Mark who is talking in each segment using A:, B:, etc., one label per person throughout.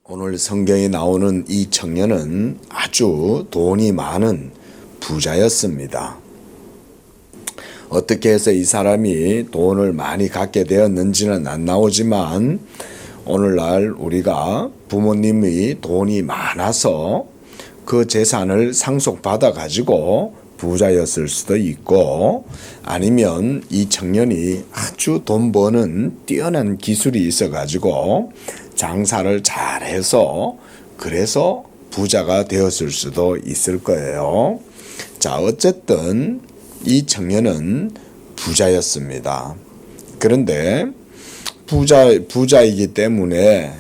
A: 오늘 성경에 나오는 이 청년은 아주 돈이 많은 부자였습니다. 어떻게 해서 이 사람이 돈을 많이 갖게 되었는지는 안 나오지만 오늘날 우리가 부모님이 돈이 많아서 그 재산을 상속받아 가지고 부자였을 수도 있고, 아니면 이 청년이 아주 돈 버는 뛰어난 기술이 있어 가지고 장사를 잘해서 그래서 부자가 되었을 수도 있을 거예요. 자, 어쨌든 이 청년은 부자였습니다. 그런데 부자이기 때문에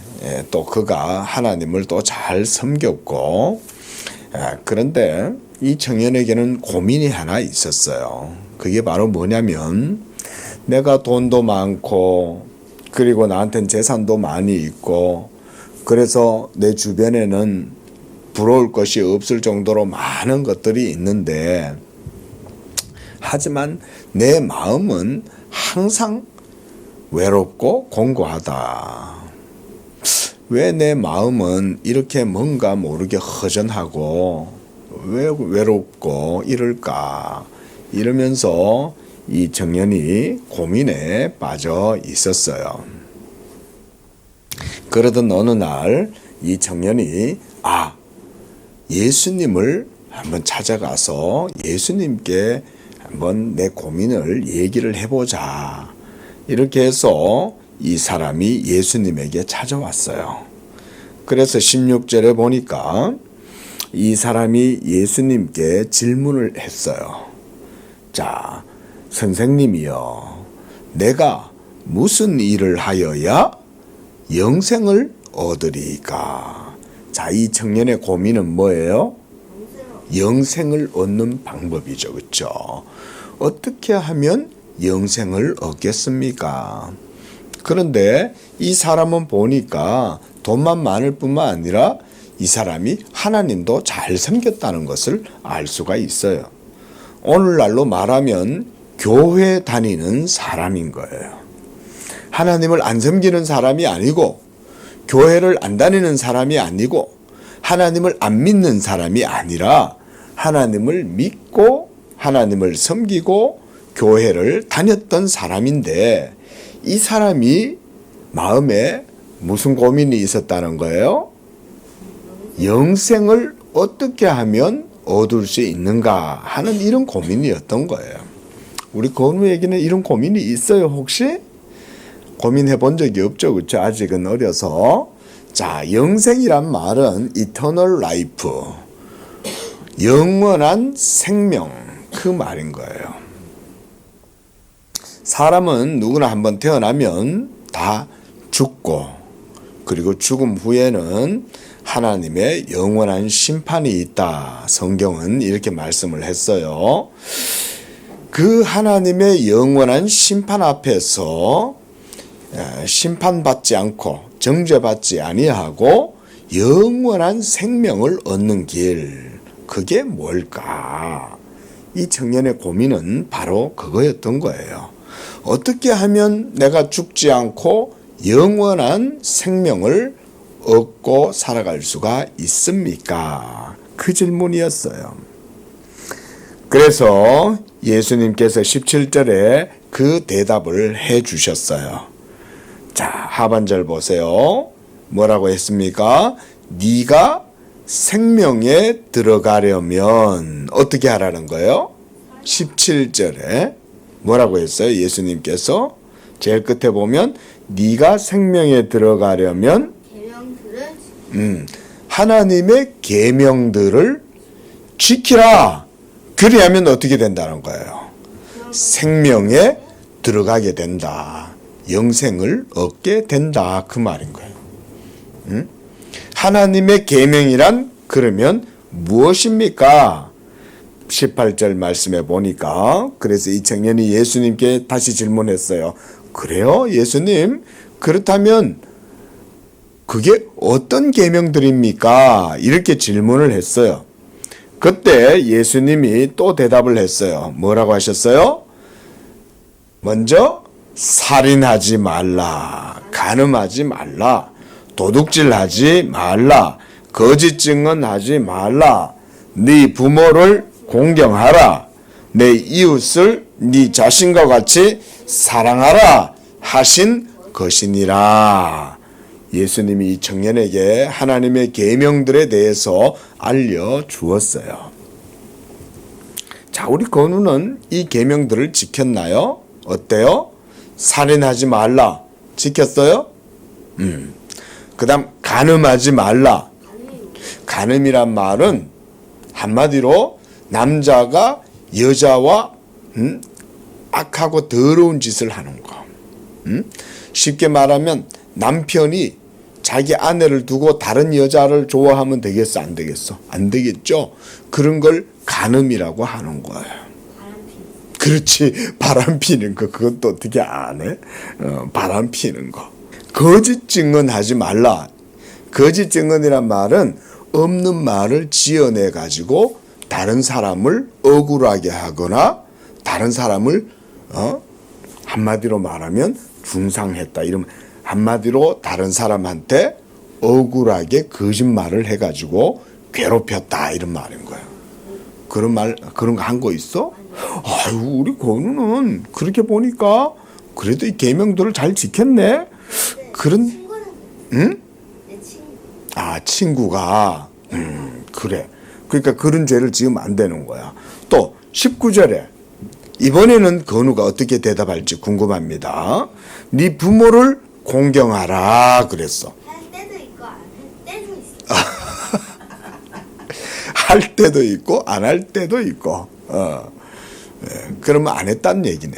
A: 또 그가 하나님을 또 잘 섬겼고, 그런데 이 청년에게는 고민이 하나 있었어요. 그게 바로 뭐냐면, 내가 돈도 많고 그리고 나한테는 재산도 많이 있고, 그래서 내 주변에는 부러울 것이 없을 정도로 많은 것들이 있는데, 하지만 내 마음은 항상 외롭고 공고하다. 왜 내 마음은 이렇게 뭔가 모르게 허전하고 왜 외롭고 이럴까? 이러면서 이 청년이 고민에 빠져 있었어요. 그러던 어느 날 이 청년이 예수님을 한번 찾아가서 예수님께 한번 내 고민을 얘기를 해보자. 이렇게 해서 이 사람이 예수님에게 찾아왔어요. 그래서 16절에 보니까 이 사람이 예수님께 질문을 했어요. 자, 선생님이여, 내가 무슨 일을 하여야 영생을 얻으리까? 자, 이 청년의 고민은 뭐예요? 영생을 얻는 방법이죠. 그렇죠? 어떻게 하면 영생을 얻겠습니까? 그런데 이 사람은 보니까 돈만 많을 뿐만 아니라 이 사람이 하나님도 잘 섬겼다는 것을 알 수가 있어요. 오늘날로 말하면 교회 다니는 사람인 거예요. 하나님을 안 섬기는 사람이 아니고, 교회를 안 다니는 사람이 아니고, 하나님을 안 믿는 사람이 아니라 하나님을 믿고 하나님을 섬기고 교회를 다녔던 사람인데, 이 사람이 마음에 무슨 고민이 있었다는 거예요? 영생을 어떻게 하면 얻을 수 있는가 하는 이런 고민이었던 거예요. 우리 건우에게는 이런 고민이 있어요, 혹시? 고민해 본 적이 없죠, 그렇죠? 아직은 어려서. 자, 영생이란 말은 eternal life, 영원한 생명, 그 말인 거예요. 사람은 누구나 한번 태어나면 다 죽고, 그리고 죽음 후에는 하나님의 영원한 심판이 있다. 성경은 이렇게 말씀을 했어요. 그 하나님의 영원한 심판 앞에서 심판받지 않고 정죄받지 아니하고 영원한 생명을 얻는 길, 그게 뭘까? 이 청년의 고민은 바로 그거였던 거예요. 어떻게 하면 내가 죽지 않고 영원한 생명을 얻고 살아갈 수가 있습니까? 그 질문이었어요. 그래서 예수님께서 17절에 그 대답을 해 주셨어요. 자, 하반절 보세요. 뭐라고 했습니까? 네가 생명에 들어가려면 어떻게 하라는 거예요? 17절에 뭐라고 했어요? 예수님께서 제일 끝에 보면 네가 생명에 들어가려면 하나님의 계명들을 지키라. 그리하면 어떻게 된다는 거예요? 생명에 들어가게 된다. 영생을 얻게 된다. 그 말인 거예요. 하나님의 계명이란 그러면 무엇입니까? 18절 말씀에 보니까, 그래서 이 청년이 예수님께 다시 질문했어요. 그래요, 예수님? 그렇다면 그게 어떤 계명들입니까? 이렇게 질문을 했어요. 그때 예수님이 또 대답을 했어요. 뭐라고 하셨어요? 먼저 살인하지 말라, 간음하지 말라, 도둑질하지 말라. 거짓 증언하지 말라. 네 부모를 공경하라. 내 이웃을 네 자신과 같이 사랑하라 하신 것이니라. 예수님이 이 청년에게 하나님의 계명들에 대해서 알려주었어요. 자, 우리 건우는 이 계명들을 지켰나요? 어때요? 살인하지 말라. 지켰어요? 그 다음 간음하지 말라. 간음이란 말은 한마디로 남자가 여자와 악하고 더러운 짓을 하는 거. 쉽게 말하면 남편이 자기 아내를 두고 다른 여자를 좋아하면 되겠어? 안 되겠어? 안 되겠죠? 그런 걸 간음이라고 하는 거예요. 그렇지. 바람 피는 거. 그건 또 어떻게 안 해? 바람 피는 거. 거짓 증언하지 말라. 거짓 증언이란 말은 없는 말을 지어내 가지고 다른 사람을 억울하게 하거나 다른 사람을 한마디로 말하면 중상했다. 이러면 한마디로 다른 사람한테 억울하게 거짓말을 해가지고 괴롭혔다. 이런 말인 거예요. 그런 거 한 거 있어? 아유, 우리 건우는 그렇게 보니까 그래도 이 계명들을 잘 지켰네. 그런, 응? 아, 친구가, 그래. 그러니까 그런 죄를 지으면 안 되는 거야. 또 19절에 이번에는 건우가 어떻게 대답할지 궁금합니다. 네 부모를 공경하라 그랬어.
B: 할 때도 있고 안 할 때도 있어.
A: 할 때도 있고 안 할 때도 있고. 그러면 안 했단 얘기네.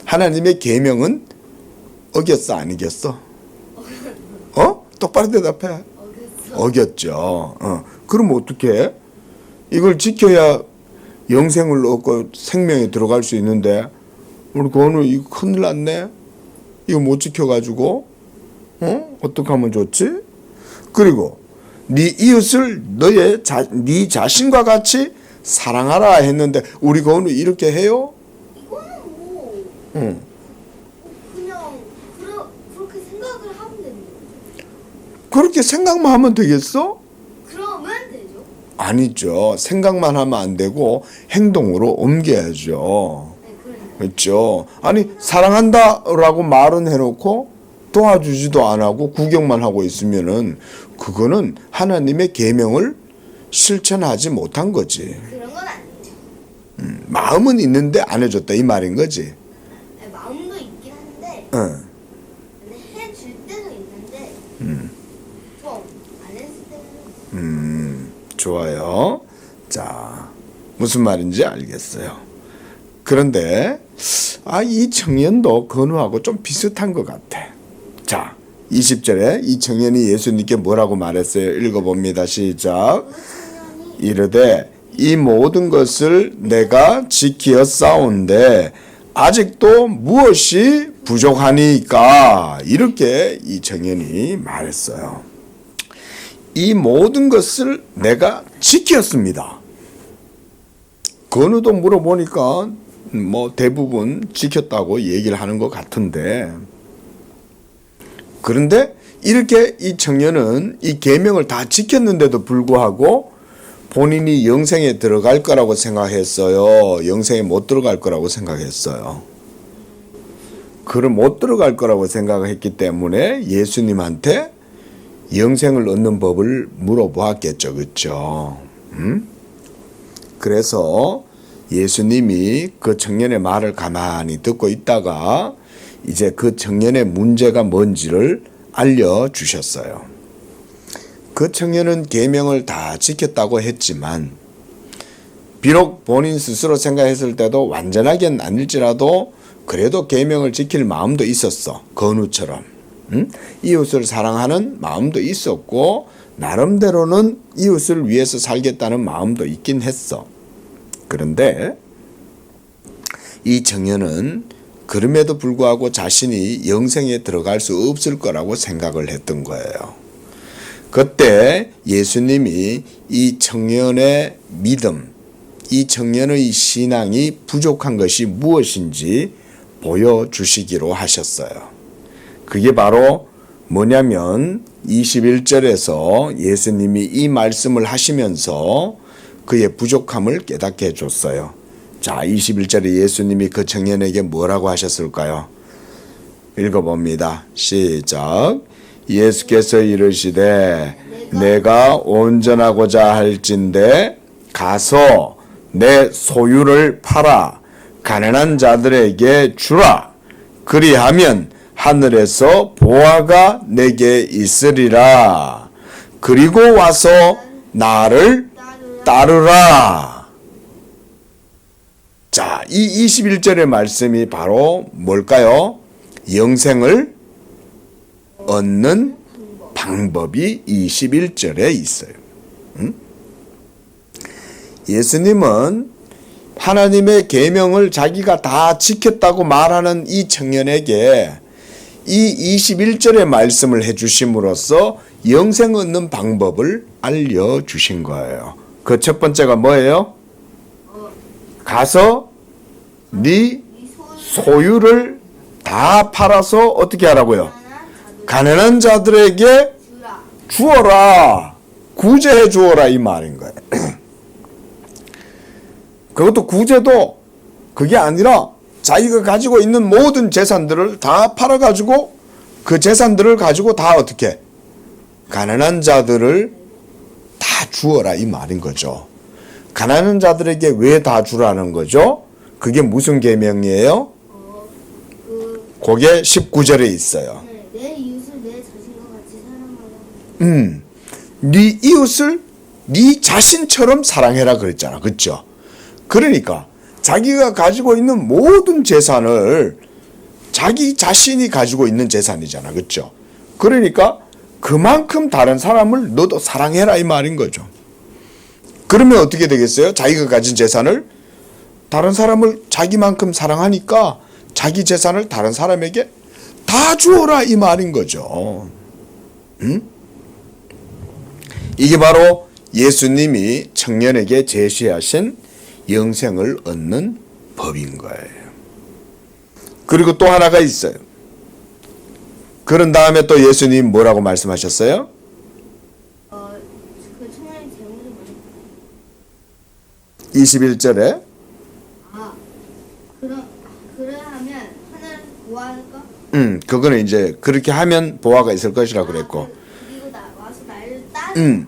A: 하나님의 계명은 어겼어 안 어겼어? 똑바로 대답해. 어겼죠. 그럼 어떻게? 이걸 지켜야 영생을 얻고 생명에 들어갈 수 있는데 우리 건우 이거 큰일 났네. 이거 못 지켜가지고 어떻게 하면 좋지? 그리고 네 이웃을 네 자신과 같이 사랑하라 했는데 우리 건우 이렇게 해요?
B: 이거는 뭐 그냥 그렇게 생각을 하면 되는 거죠.
A: 그렇게 생각만 하면 되겠어?
B: 그러면 되죠.
A: 아니죠. 생각만 하면 안 되고 행동으로 옮겨야죠.
B: 네, 그러니까.
A: 그렇죠. 아니 사랑한다라고 말은 해놓고 도와주지도 안 하고 구경만 하고 있으면은 그거는 하나님의 계명을 실천하지 못한 거지.
B: 그런 건 아니죠.
A: 마음은 있는데 안 해줬다 이 말인 거지.
B: 네, 마음도 있긴 한데
A: 응.
B: 근데 해줄 때도 있는데 좀 안 했을 때는
A: 좋아요. 자, 무슨 말인지 알겠어요. 그런데 이 청년도 건우하고 좀 비슷한 것 같아. 자, 20절에 이 청년이 예수님께 뭐라고 말했어요? 읽어봅니다. 시작. 이르되 이 모든 것을 내가 지키었사온데 아직도 무엇이 부족하니까 이렇게 이 청년이 말했어요. 이 모든 것을 내가 지켰습니다. 건우도 물어보니까 뭐 대부분 지켰다고 얘기를 하는 것 같은데 그런데 이렇게 이 청년은 이 계명을 다 지켰는데도 불구하고 본인이 영생에 들어갈 거라고 생각했어요. 영생에 못 들어갈 거라고 생각했어요. 그를 못 들어갈 거라고 생각했기 때문에 예수님한테 영생을 얻는 법을 물어보았겠죠. 그렇죠? 그래서 예수님이 그 청년의 말을 가만히 듣고 있다가 이제 그 청년의 문제가 뭔지를 알려주셨어요. 그 청년은 계명을 다 지켰다고 했지만 비록 본인 스스로 생각했을 때도 완전하게는 아닐지라도 그래도 계명을 지킬 마음도 있었어. 건우처럼. 이웃을 사랑하는 마음도 있었고 나름대로는 이웃을 위해서 살겠다는 마음도 있긴 했어. 그런데 이 청년은 그럼에도 불구하고 자신이 영생에 들어갈 수 없을 거라고 생각을 했던 거예요. 그때 예수님이 이 청년의 믿음, 이 청년의 신앙이 부족한 것이 무엇인지 보여주시기로 하셨어요. 그게 바로 뭐냐면 21절에서 예수님이 이 말씀을 하시면서 그의 부족함을 깨닫게 해줬어요. 자, 21절에 예수님이 그 청년에게 뭐라고 하셨을까요? 읽어봅니다. 시작. 예수께서 이르시되 내가 온전하고자 할진대 가서 내 소유를 팔아 가난한 자들에게 주라. 그리하면 하늘에서 보화가 내게 있으리라. 그리고 와서 나를 따르라. 자, 이 21절의 말씀이 바로 뭘까요? 영생을 얻는 방법이 21절에 있어요. 예수님은 하나님의 계명을 자기가 다 지켰다고 말하는 이 청년에게 이 21절의 말씀을 해주심으로써 영생 얻는 방법을 알려주신 거예요. 그 첫 번째가 뭐예요? 가서 네 소유를 다 팔아서 어떻게 하라고요? 가난한 자들에게 주어라. 구제해 주어라 이 말인 거예요. 그것도 구제도 그게 아니라 자기가 가지고 있는 모든 재산들을 다 팔아가지고 그 재산들을 가지고 다 어떻게 가난한 자들을 다 주어라 이 말인 거죠. 가난한 자들에게 왜 다 주라는 거죠? 그게 무슨 계명이에요? 그게 19절에 있어요.
B: 내 이웃을 내 자신과 같이 사랑하라.
A: 네 이웃을 네 자신처럼 사랑해라 그랬잖아. 그렇죠? 그러니까 자기가 가지고 있는 모든 재산을 자기 자신이 가지고 있는 재산이잖아. 그렇죠? 그러니까 그만큼 다른 사람을 너도 사랑해라 이 말인 거죠. 그러면 어떻게 되겠어요? 자기가 가진 재산을 다른 사람을 자기만큼 사랑하니까 자기 재산을 다른 사람에게 다 주어라 이 말인 거죠. 이게 바로 예수님이 청년에게 제시하신 영생을 얻는 법인 거예요. 그리고 또 하나가 있어요. 그런 다음에 또 예수님 뭐라고 말씀하셨어요?
B: 그 청년의 재물이 뭐죠?
A: 21절에
B: 그래 하면 하늘에서 보아할까?
A: 그거는 이제 그렇게 하면 보화가 있을 것이라고 그랬고,
B: 그리고 와서 나를 따르라.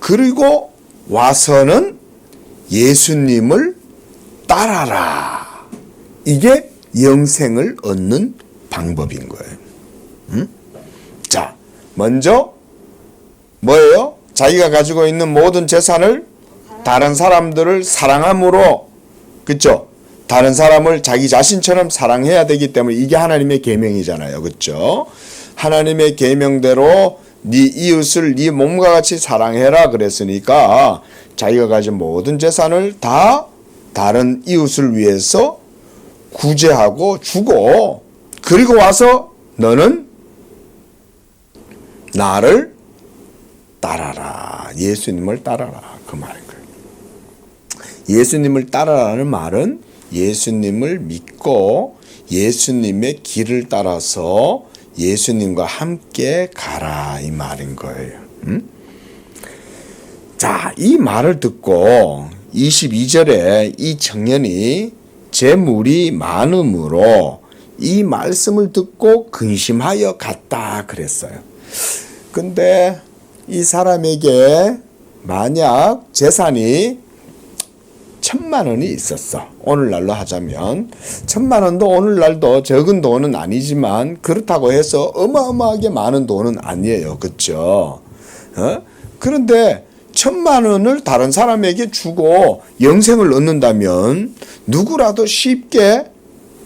A: 그리고 와서는 예수님을 따라라. 이게 영생을 얻는 방법인 거예요. 자, 먼저 뭐예요? 자기가 가지고 있는 모든 재산을 다른 사람들을 사랑함으로, 그렇죠? 다른 사람을 자기 자신처럼 사랑해야 되기 때문에 이게 하나님의 계명이잖아요. 그렇죠? 하나님의 계명대로 네 이웃을 네 몸과 같이 사랑해라 그랬으니까 자기가 가진 모든 재산을 다 다른 이웃을 위해서 구제하고 주고, 그리고 와서 너는 나를 따라라. 예수님을 따라라. 그 말인 거예요. 예수님을 따라라는 말은 예수님을 믿고 예수님의 길을 따라서 예수님과 함께 가라 이 말인 거예요. 자, 이 말을 듣고 22절에 이 청년이 재물이 많음으로 이 말씀을 듣고 근심하여 갔다 그랬어요. 근데 이 사람에게 만약 재산이 1,000만 원이 있었어. 오늘날로 하자면 1,000만 원도 오늘날도 적은 돈은 아니지만 그렇다고 해서 어마어마하게 많은 돈은 아니에요. 그렇죠? 그런데 1,000만 원을 다른 사람에게 주고 영생을 얻는다면 누구라도 쉽게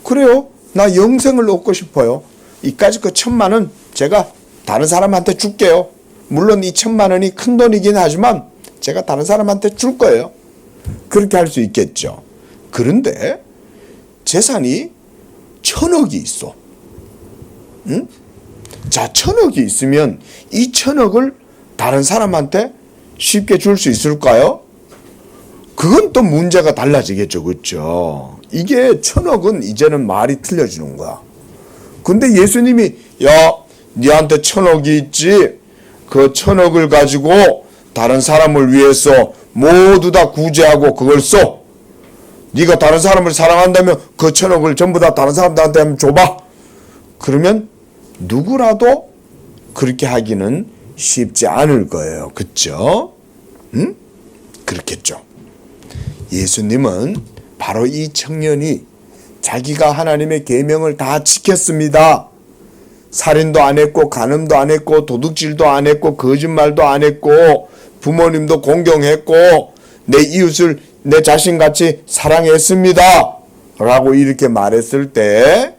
A: 그래요. 나 영생을 얻고 싶어요. 이까지 그 1,000만 원 제가 다른 사람한테 줄게요. 물론 이 1,000만 원이 큰 돈이긴 하지만 제가 다른 사람한테 줄 거예요. 그렇게 할 수 있겠죠. 그런데 재산이 1,000억이 있어. 자, 1,000억이 있으면 이 1,000억을 다른 사람한테 쉽게 줄 수 있을까요? 그건 또 문제가 달라지겠죠. 그렇죠? 이게 1,000억은 이제는 말이 틀려지는 거야. 근데 예수님이 야, 니한테 1,000억이 있지. 그 1,000억을 가지고 다른 사람을 위해서 모두 다 구제하고 그걸 써. 네가 다른 사람을 사랑한다면 그 1,000억을 전부 다 다른 사람들한테 한번 줘봐. 그러면 누구라도 그렇게 하기는 쉽지 않을 거예요. 그렇죠? 응? 그렇겠죠. 예수님은 바로 이 청년이 자기가 하나님의 계명을 다 지켰습니다. 살인도 안 했고 간음도 안 했고 도둑질도 안 했고 거짓말도 안 했고 부모님도 공경했고 내 이웃을 내 자신같이 사랑했습니다. 라고 이렇게 말했을 때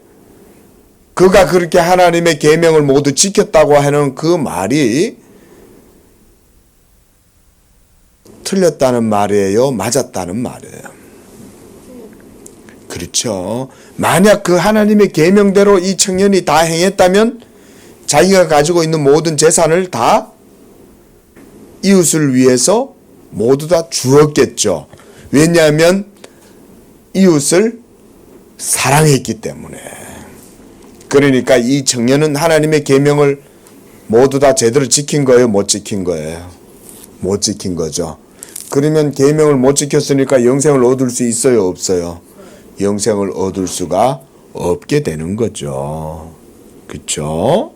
A: 그가 그렇게 하나님의 계명을 모두 지켰다고 하는 그 말이 틀렸다는 말이에요? 맞았다는 말이에요? 그렇죠. 만약 그 하나님의 계명대로 이 청년이 다 행했다면 자기가 가지고 있는 모든 재산을 다 이웃을 위해서 모두 다 주었겠죠. 왜냐하면 이웃을 사랑했기 때문에. 그러니까 이 청년은 하나님의 계명을 모두 다 제대로 지킨 거예요? 못 지킨 거예요? 못 지킨 거죠. 그러면 계명을 못 지켰으니까 영생을 얻을 수 있어요? 없어요? 영생을 얻을 수가 없게 되는 거죠. 그렇죠?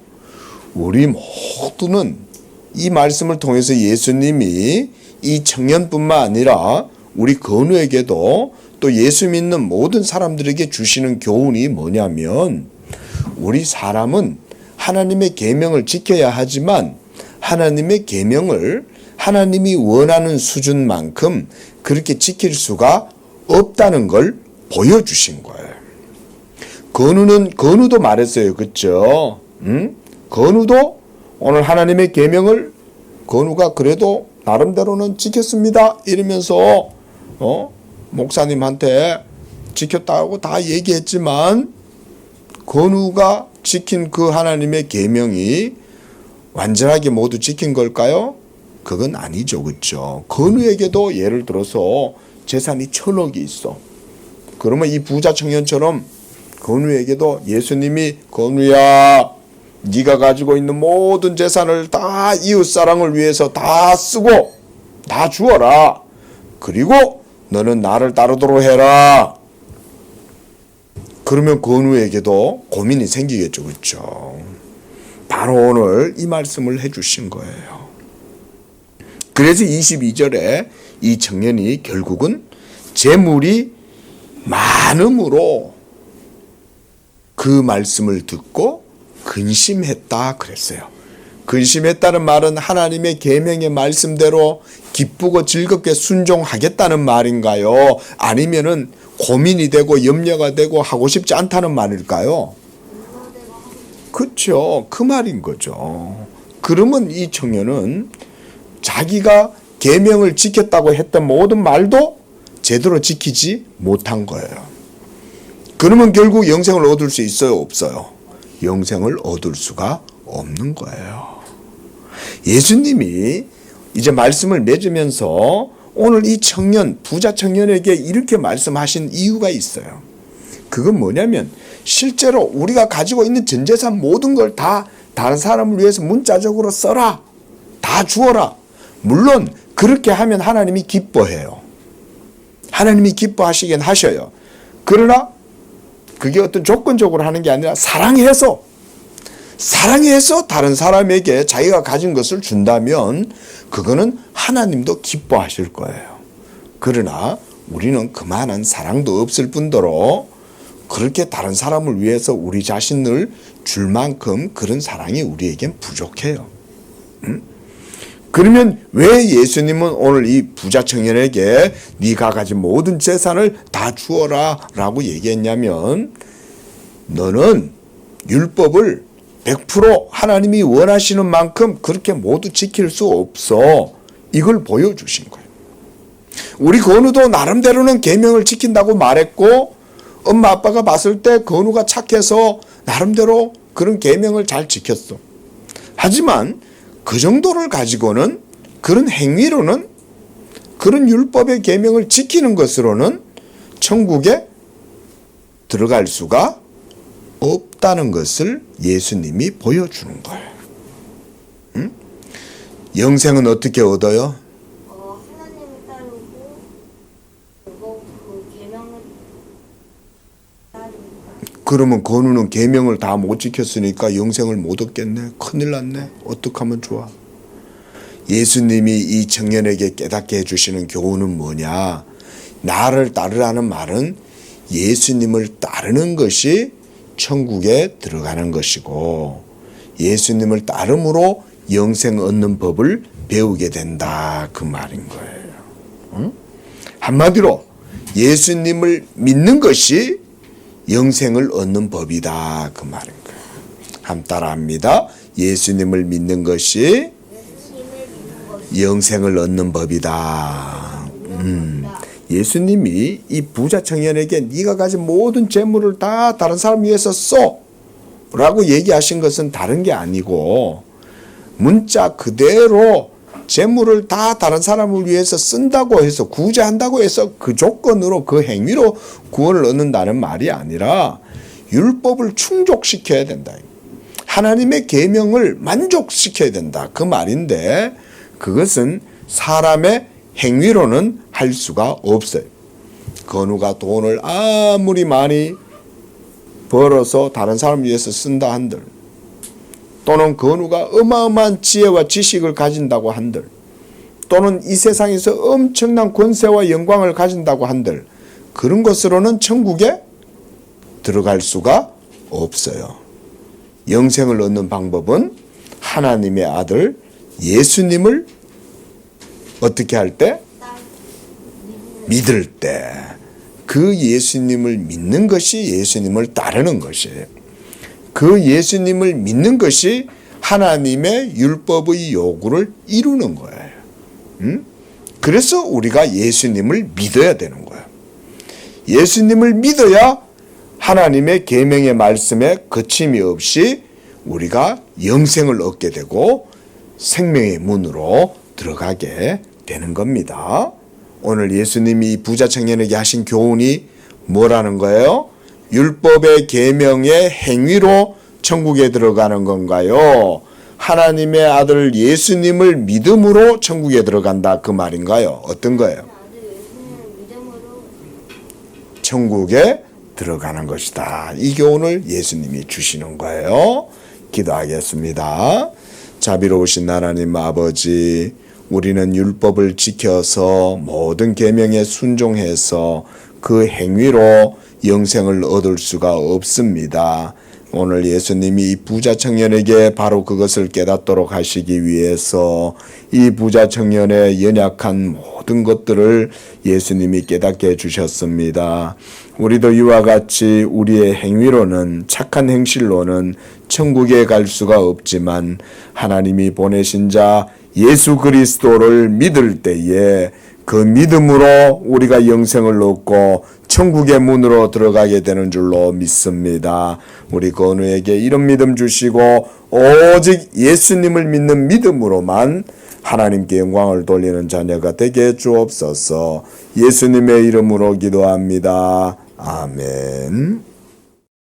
A: 우리 모두는 이 말씀을 통해서 예수님이 이 청년뿐만 아니라 우리 건우에게도 또 예수 믿는 모든 사람들에게 주시는 교훈이 뭐냐면 우리 사람은 하나님의 계명을 지켜야 하지만 하나님의 계명을 하나님이 원하는 수준만큼 그렇게 지킬 수가 없다는 걸 보여주신 거예요. 건우도 말했어요. 그렇죠? 건우도 오늘 하나님의 계명을 건우가 그래도 나름대로는 지켰습니다. 이러면서 목사님한테 지켰다고 다 얘기했지만 건우가 지킨 그 하나님의 계명이 완전하게 모두 지킨 걸까요? 그건 아니죠. 그렇죠? 건우에게도 예를 들어서 재산이 1,000억이 있어. 그러면 이 부자 청년처럼 건우에게도 예수님이 건우야 네가 가지고 있는 모든 재산을 다 이웃사랑을 위해서 다 쓰고 다 주어라. 그리고 너는 나를 따르도록 해라. 그러면 건우에게도 고민이 생기겠죠. 그렇죠? 바로 오늘 이 말씀을 해주신 거예요. 그래서 22절에 이 청년이 결국은 재물이 많음으로 그 말씀을 듣고 근심했다 그랬어요. 근심했다는 말은 하나님의 계명의 말씀대로 기쁘고 즐겁게 순종하겠다는 말인가요? 아니면은 고민이 되고 염려가 되고 하고 싶지 않다는 말일까요? 그렇죠. 그 말인 거죠. 그러면 이 청년은 자기가 계명을 지켰다고 했던 모든 말도 제대로 지키지 못한 거예요. 그러면 결국 영생을 얻을 수 있어요? 없어요? 영생을 얻을 수가 없는 거예요. 예수님이 이제 말씀을 맺으면서 오늘 이 청년, 부자 청년에게 이렇게 말씀하신 이유가 있어요. 그건 뭐냐면 실제로 우리가 가지고 있는 전 재산 모든 걸 다 다른 사람을 위해서 문자적으로 써라. 다 주어라. 물론 그렇게 하면 하나님이 기뻐해요. 하나님이 기뻐하시긴 하셔요. 그러나 그게 어떤 조건적으로 하는 게 아니라 사랑해서 다른 사람에게 자기가 가진 것을 준다면 그거는 하나님도 기뻐하실 거예요. 그러나 우리는 그만한 사랑도 없을 뿐더러 그렇게 다른 사람을 위해서 우리 자신을 줄 만큼 그런 사랑이 우리에겐 부족해요. 그러면 왜 예수님은 오늘 이 부자 청년에게 네가 가진 모든 재산을 다 주어라 라고 얘기했냐면 너는 율법을 100% 하나님이 원하시는 만큼 그렇게 모두 지킬 수 없어. 이걸 보여주신 거예요. 우리 건우도 나름대로는 계명을 지킨다고 말했고 엄마 아빠가 봤을 때 건우가 착해서 나름대로 그런 계명을 잘 지켰어. 하지만 그 정도를 가지고는 그런 행위로는 그런 율법의 계명을 지키는 것으로는 천국에 들어갈 수가 없다는 것을 예수님이 보여주는 거예요. 응? 영생은 어떻게 얻어요?
B: 하나님을 따르고 그리고 그 계명을 따르고.
A: 그러면 건우는 계명을 다 못 지켰으니까 영생을 못 얻겠네. 큰일 났네. 어떻게 하면 좋아? 예수님이 이 청년에게 깨닫게 해주시는 교훈은 뭐냐? 나를 따르라는 말은 예수님을 따르는 것이 천국에 들어가는 것이고, 예수님을 따름으로 영생 얻는 법을 배우게 된다, 그 말인 거예요. 응? 한마디로 예수님을 믿는 것이 영생을 얻는 법이다, 그 말인 거예요. 한번 따라합니다. 예수님을 믿는 것이 영생을 얻는 법이다. 예수님이 이 부자 청년에게 네가 가진 모든 재물을 다 다른 사람 위해서 써 라고 얘기하신 것은 다른 게 아니고, 문자 그대로 재물을 다 다른 사람을 위해서 쓴다고 해서, 구제한다고 해서 그 조건으로, 그 행위로 구원을 얻는다는 말이 아니라 율법을 충족시켜야 된다. 하나님의 계명을 만족시켜야 된다, 그 말인데, 그것은 사람의 행위로는 할 수가 없어요. 건우가 돈을 아무리 많이 벌어서 다른 사람 위해서 쓴다 한들, 또는 건우가 어마어마한 지혜와 지식을 가진다고 한들, 또는 이 세상에서 엄청난 권세와 영광을 가진다고 한들, 그런 것으로는 천국에 들어갈 수가 없어요. 영생을 얻는 방법은 하나님의 아들 예수님을 어떻게 할 때? 믿을 때. 그 예수님을 믿는 것이 예수님을 따르는 것이에요. 그 예수님을 믿는 것이 하나님의 율법의 요구를 이루는 거예요. 그래서 우리가 예수님을 믿어야 되는 거예요. 예수님을 믿어야 하나님의 계명의 말씀에 거침이 없이 우리가 영생을 얻게 되고 생명의 문으로 들어가게 되는 겁니다. 오늘 예수님이 이 부자 청년에게 하신 교훈이 뭐라는 거예요? 율법의 계명의 행위로 천국에 들어가는 건가요? 하나님의 아들 예수님을 믿음으로 천국에 들어간다, 그 말인가요? 어떤 거예요? 천국에 들어가는 것이다. 이 교훈을 예수님이 주시는 거예요. 기도하겠습니다. 자비로우신 하나님 아버지, 우리는 율법을 지켜서 모든 계명에 순종해서 그 행위로 영생을 얻을 수가 없습니다. 오늘 예수님이 이 부자 청년에게 바로 그것을 깨닫도록 하시기 위해서 이 부자 청년의 연약한 모든 것들을 예수님이 깨닫게 해주셨습니다. 우리도 이와 같이 우리의 행위로는, 착한 행실로는 천국에 갈 수가 없지만 하나님이 보내신 자 예수 그리스도를 믿을 때에 그 믿음으로 우리가 영생을 얻고 천국의 문으로 들어가게 되는 줄로 믿습니다. 우리 건우에게 이런 믿음 주시고 오직 예수님을 믿는 믿음으로만 하나님께 영광을 돌리는 자녀가 되게 주옵소서. 예수님의 이름으로 기도합니다. 아멘.